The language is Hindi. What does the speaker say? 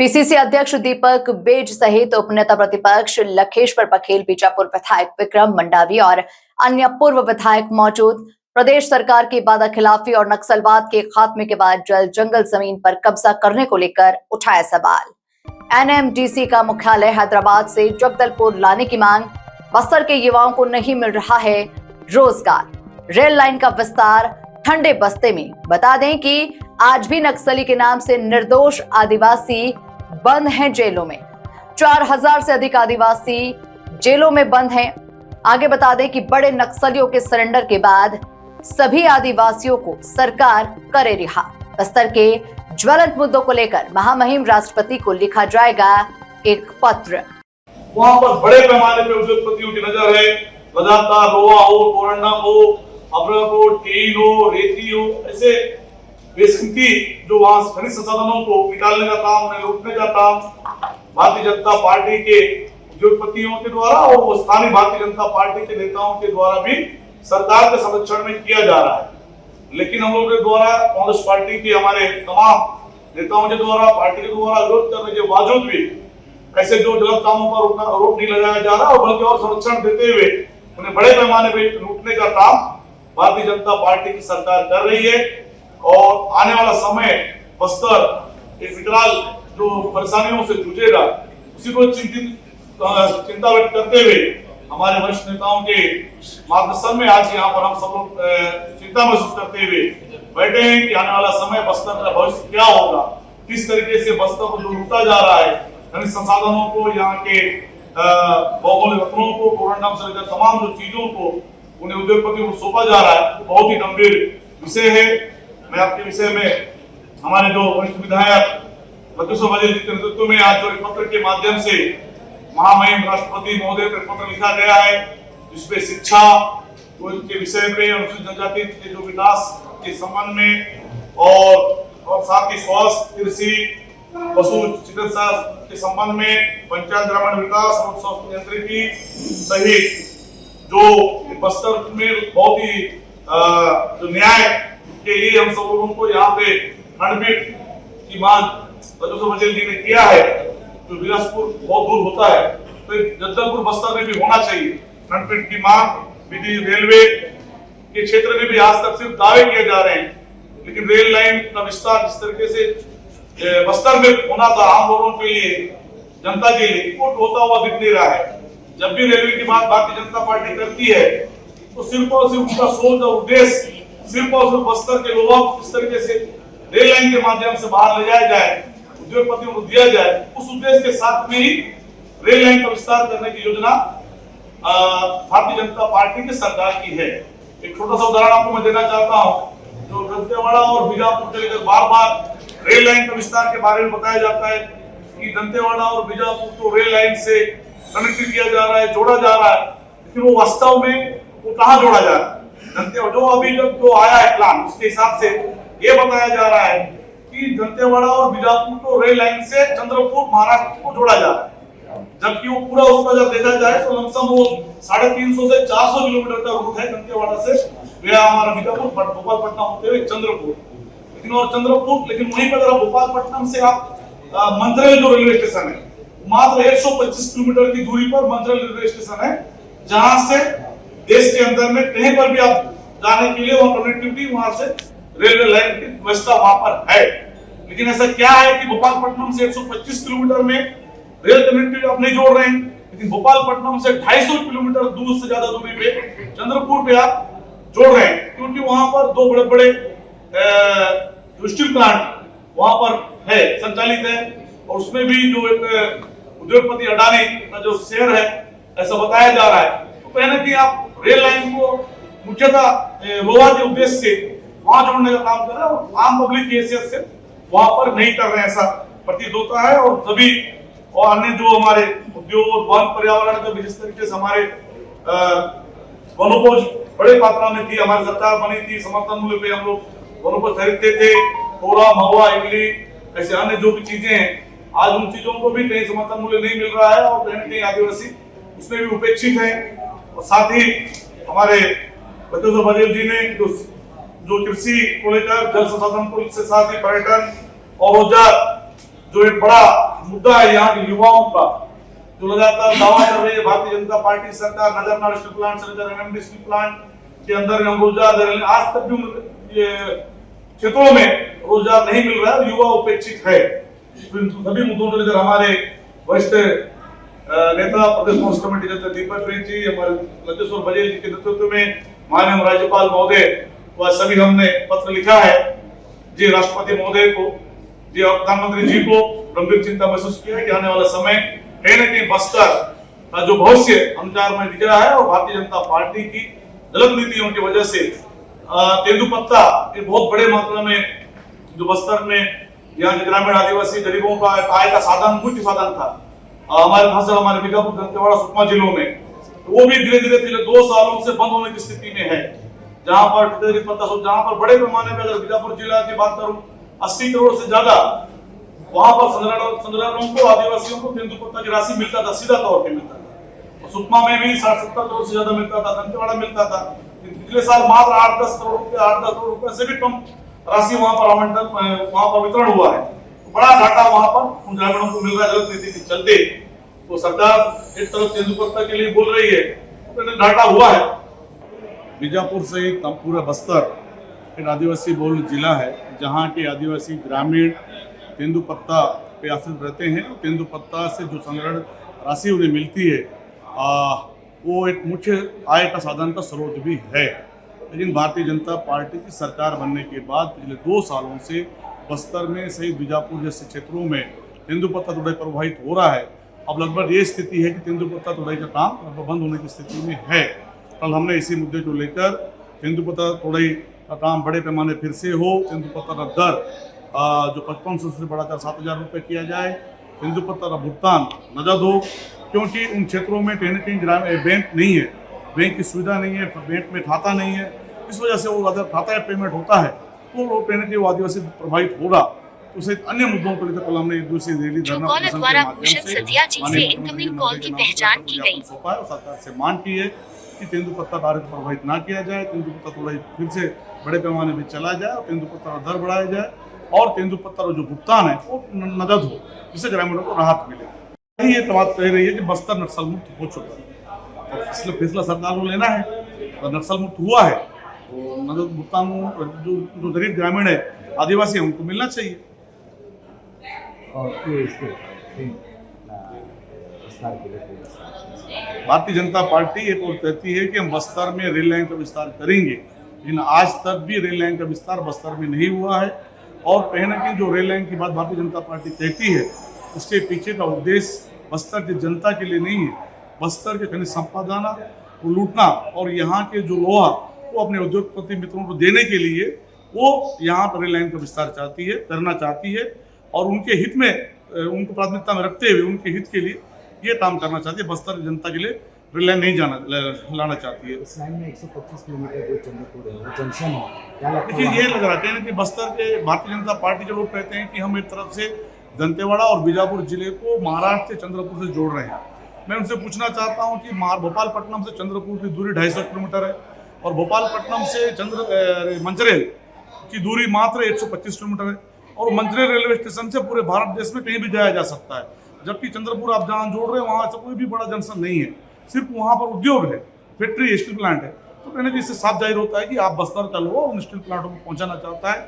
पीसीसी अध्यक्ष दीपक बेज सहित उपनेता प्रतिपक्ष लखेश्वर बघेल, बीजापुर विधायक विक्रम मंडावी और अन्य पूर्व विधायक मौजूद। प्रदेश सरकार की वादा खिलाफी और नक्सलवाद के खात्मे के बाद जल जंगल जमीन पर कब्जा करने को लेकर उठाया सवाल। एनएमडीसी का मुख्यालय हैदराबाद से जगदलपुर लाने की मांग। बस्तर के युवाओं को नहीं मिल रहा है रोजगार। रेल लाइन का विस्तार ठंडे बस्ते में। बता दें कि आज भी नक्सली के नाम से निर्दोष आदिवासी बंद हैं जेलों में। 4000 से अधिक आदिवासी जेलों में बंद हैं। आगे बता दें कि बड़े नक्सलियों के सरेंडर के बाद सभी आदिवासियों को सरकार करे रिहा। बस्तर के ज्वलंत मुद्दों को लेकर महामहिम राष्ट्रपति को लिखा जाएगा एक पत्र। वहाँ पर बड़े पैमाने पे उद्योगपतियों की नजर है। लगातार रोआ हो, कोरंडा हो, अब्रक हो, टीन हो, रेती हो, ऐसे बेसकीमती जो वहाँ खनिज संसाधनों को निकालने का काम, उन्हें लूटने का काम भारतीय जनता पार्टी के उद्योगपतियों के द्वारा और स्थानीय भारतीय जनता पार्टी के नेताओं के द्वारा भी सरकार के संरक्षण में किया जा रहा है। लेकिन हम लोगों के द्वारा, कांग्रेस पार्टी के हमारे तमाम नेताओं के द्वारा, पार्टी के द्वारा विरोध करने के बावजूद भी ऐसे जो गलत कामों पर रोक नहीं लगाया जा रहा और बल्कि और संरक्षण देते हुए उन्हें बड़े पैमाने पर लूटने का काम भारतीय जनता पार्टी की सरकार कर रही है। और आने वाला समय बस्तर एक विकराल जो परेशानियों से जूझेगा, उसी को चिंता व्यक्त करते हुए हमारे वरिष्ठ नेताओं के मार्गदर्शन में आज यहाँ पर हम सब लोग चिंता महसूस करते हुए बैठे हैं कि आने वाला समय बस्तर का भविष्य क्या होगा, किस तरीके से बस्तर को जो लूटा जा रहा है, खनिज संसाधनों को, यहाँ के भौगोलिक रत्नों को, कोरंडम से लेकर तमाम जो चीजों को उन्हें उद्योगपतियों को सौंपा जा रहा है, बहुत ही गंभीर विषय है। मैं आपके विषय में हमारे जो वरिष्ठ विधायक लखेश्वर बघेल जी के नेतृत्व में आज जो एक पत्र के माध्यम से महामहिम राष्ट्रपति महोदय पर पत्र लिखा गया है, जिसपे शिक्षा के विषय पे, अनुसूचित जनजाति के जो विकास के संबंध में और साथ ही स्वास्थ्य, कृषि, पशु चिकित्सा के संबंध में, पंचायत ग्रामीण विकास और स्वास्थ्य यांत्रिकी सहित जो बस्तर में बहुत ही जो न्याय के लिए हम सब लोगों को यहाँ पे खंडपीठ की मांग लखेश्वर बघेल जी ने किया है। तो बिलासपुर बहुत दूर होता है, तो जगदलपुर बस्तर में भी होना चाहिए खंडपीठ की मांग। विधि रेलवे के क्षेत्र में भी आज तक सिर्फ दावे किए जा रहे हैं, लेकिन रेल लाइन का विस्तार जिस तरीके से बस्तर में होना था आम लोगों के लिए, जनता के लिए, वो होता हुआ दिख नहीं रहा है। जब भी रेलवे की बात भारतीय जनता पार्टी करती है तो सिर्फ और सिर्फ उसका सोच और उद्देश्य सिर्फ और सिर्फ बस्तर के लोगों को किस तरीके से रेल लाइन के माध्यम से बाहर ले जाया जाए, उद्योगपतियों को दिया जाए, उस उद्देश्य के साथ में ही रेल लाइन का विस्तार करने की योजना भारतीय जनता पार्टी की सरकार की है। एक छोटा सा उदाहरण आपको मैं देना चाहता हूँ। जो दंतेवाड़ा और बीजापुर के लेकर बार बार रेल लाइन का विस्तार के बारे में बताया जाता है कि दंतेवाड़ा और बीजापुर को रेल लाइन से कनेक्ट किया जा रहा है, जोड़ा जा रहा है, लेकिन वो वास्तव में वो कहाँ जोड़ा जा रहा है? जो अभी जो आया है प्लान, उसके हिसाब से ये बताया जा रहा है कि दंतेवाड़ा और बीजापुर को रेल लाइन से चंद्रपुर महाराष्ट्र को जोड़ा जा रहा है, जबकि वो पूरा उसका जब देखा जाए तो लमसम वो 350 से 400 किलोमीटर का रूट है दंतेवाड़ा से गया हमारा बीजापुर भोपालपट्टनम होते हुए चंद्रपुर। लेकिन वहीं पर अगर भोपालपट्टनम से आप मंत्रेल जो रेलवे स्टेशन है, मात्र 125 किलोमीटर की दूरी पर मंत्रेल रेलवे स्टेशन है, जहां से देश के अंदर में कहीं पर भी आप जाने के लिए वहां कनेक्टिविटी, वहां से रेलवे लाइन की व्यवस्था वहां पर है। लेकिन ऐसा क्या है कि भोपालपट्टनम से 125 किलोमीटर में रेल कनेक्टिविटी आप नहीं जोड़ रहे हैं, लेकिन भोपालपट्टनम से 250 किलोमीटर दूर से ज्यादा दूरी पे चंद्रपुर पे आप जोड़ रहे हैं, क्योंकि वहां पर दो बड़े बड़े स्टील प्लांट वहां पर है, संचालित है, और उसमें भी जो एक उद्योगपति अडानी का जो शेयर है, ऐसा बताया जा रहा है। तो कहना कि आप रेल लाइन को मुख्यतः रोआ के उद्देश्य से वहां जोड़ने का काम कर रहे हैं और आम पब्लिक की हैसियत से वहां पर नहीं कर रहे हैं, ऐसा प्रतीत होता है। और सभी और अन्य जो हमारे उद्योग, वन, पर्यावरण का भी जिस तरीके से हमारे वनोपज बड़े मात्रा में थी, हमारी सरकार बनी थी, समर्थन मूल्य पे हम लोग वनोपज खरीदते थे, तोरा, महुआ, इमली, ऐसे अन्य जो भी चीजें हैं, आज उन चीजों को भी कहीं समर्थन मूल्य नहीं मिल रहा है और कहीं न कहीं आदिवासी उसमें भी उपेक्षित है। और साथ ही हमारे लखेश्वर बघेल जी ने जो कृषि को लेकर, जल संसाधन को से साथ ही पर्यटन और रोजगार जो एक बड़ा मुद्दा है यहाँ के युवाओं का, जो लगातार दावा कर रही है भारतीय जनता पार्टी सरकार नजरनार स्टील प्लांट से लेकर एमएमडी स्टील प्लांट के अंदर हम रोजगार दे रहे हैं, आज तक भी ये क्षेत्रों में रोजगार नहीं मिल रहा है, युवा उपेक्षित है। सभी मुद्दों को लेकर हमारे वरिष्ठ नेता प्रदेश कांग्रेस कमेटी के दीपक रेड्डी जी, हमारे लतेश्वर बघेल जी के नेतृत्व में माननीय राज्यपाल महोदय व सभी हमने पत्र लिखा है जी राष्ट्रपति महोदय को, जी प्रधानमंत्री जी को गंभीर चिंता महसूस किया है कि आने वाला समय कहीं न कहीं बस्तर का जो भविष्य अंधकार में दिख रहा है और भारतीय जनता पार्टी की गलत नीतियों की वजह से तेंदुपत्ता ये बहुत बड़े मात्रा में जो बस्तर में यहाँ के ग्रामीण आदिवासी गरीबों का आय का साधन, मुख्य साधन था, हमारे खासकर हमारे बीजापुर, दंतेवाड़ा, सुकमा जिलों में, तो वो भी धीरे धीरे पिछले 2 सालों से बंद होने की स्थिति में है। जहां पर जहां पर बड़े पैमाने पर अगर बीजापुर जिला की बात करूं 80 करोड़ से ज्यादा वहां पर संग्रहणों को, आदिवासियों को तेंदुपत्ता की राशि मिलता था, सीधा तौर पर मिलता था। सुकमा में भी 60-70 करोड़ से ज्यादा मिलता था, दंतेवाड़ा मिलता था। पिछले साल मात्र 8-10 करोड़ रुपए से भी कम राशि वहां पर आवंटन, वहां पर वितरण हुआ है। तो बड़ा घाटा वहां पर उन ग्रामीणों को मिल रहा है गलत नीति के चलते। तो सरकार एक तरफ तेंदुपत्ता के लिए बोल रही है, तो घाटा हुआ है। बीजापुर से पूरा बस्तर एक आदिवासी बहुल जिला है, जहाँ के आदिवासी ग्रामीण तेंदुपत्ता पे आश्रित रहते हैं। तेंदुपत्ता से जो संग्रहण राशि उन्हें मिलती है वो एक मुख्य आय का साधन का स्रोत भी है। लेकिन भारतीय जनता पार्टी की सरकार बनने के बाद पिछले 2 सालों से बस्तर में सहित बीजापुर जैसे क्षेत्रों में तेंदुपत्ता तुड़ाई प्रभावित हो रहा है। अब लगभग ये स्थिति है कि तेंदुपत्ता तुड़ाई का काम लगभग बंद होने की स्थिति में है। कल हमने इसी मुद्दे को लेकर तेंदुपत्ता तुड़ाई का काम बड़े पैमाने फिर से हो, तेंदुपत्ता का दर जो 5500 से बढ़ाकर 7000 रुपये किया जाए, तेंदुपत्ता का भुगतान नगद हो, क्योंकि उन क्षेत्रों में कहीं न कहीं बैंक नहीं है, बैंक की सुविधा नहीं है, बैंक में खाता नहीं है। इस वजह से वो अगर खाता है पेमेंट होता है तो वो कहीं न कहीं वो आदिवासी प्रभावित होगा। तो उसे अन्य मुद्दों को लेकर कल हमने एक दूसरी रैली धरना प्रदर्शन के माध्यम से इनकमिंग कॉल की पहचान की गई सौंपा है और सरकार से मांग की है कि तेंदुपत्ता कार्य को प्रभावित ना किया जाए, तेंदुपत्ता तुड़ाई फिर से बड़े पैमाने पर चला जाए और तेंदुपत्ता का दर बढ़ाया जाए और तेंदुपत्ता का जो भुगतान है वो नगद हो, जिससे ग्रामीणों को राहत मिले। ये बात कह रही है कि बस्तर नक्सल मुक्त हो चुका है और फैसला सरकार को लेना है। और नक्सल मुक्त हुआ है तो नगद भुगतान जो गरीब ग्रामीण है, आदिवासी है, उनको मिलना चाहिए। भारतीय जनता पार्टी ये तो कहती है कि हम बस्तर में रेल लाइन का विस्तार करेंगे, लेकिन आज तक भी रेल लाइन का विस्तार बस्तर में नहीं हुआ है। और कहीं न कहीं जो रेल लाइन की बात भारतीय जनता पार्टी कहती है, उसके पीछे का उद्देश्य बस्तर की जनता के लिए नहीं है। बस्तर के खनिज संपादन को लूटना और यहाँ के जो लोहा वो अपने उद्योगपति मित्रों को देने के लिए वो यहाँ पर रेल लाइन का विस्तार करना चाहती है और उनके हित में, उनको प्राथमिकता में रखते हुए उनके हित के लिए ये काम करना चाहती है। बस्तर की जनता के लिए रेल लाइन नहीं लाना चाहती है। इस लाइन में 125 किलोमीटर जो चंद्रपुर है वो जंक्शन है, क्या लगता है? देखिए ये लग रहा है कि बस्तर के भारतीय जनता पार्टी के लोग कहते हैं कि हम एक तरफ से दंतेवाड़ा और बीजापुर जिले को महाराष्ट्र से चंद्रपुर से जोड़ रहे हैं। मैं उनसे पूछना चाहता हूं कि भोपालपट्टनम से चंद्रपुर की दूरी 250 किलोमीटर है और भोपालपट्टनम से मंचरेल की दूरी मात्र 125 किलोमीटर है और मंचरेल रेलवे स्टेशन से पूरे भारत देश में कहीं भी जाया जा सकता है। जबकि चंद्रपुर आप जहाँ जोड़ रहे हैं वहाँ से कोई भी बड़ा जंक्शन नहीं है, सिर्फ वहाँ पर उद्योग है, फैक्ट्री, स्टील प्लांट है। तो कहने की इससे साफ जाहिर होता है कि आप बस्तर का लोग उन स्टील प्लांटों को पहुँचाना चाहता है।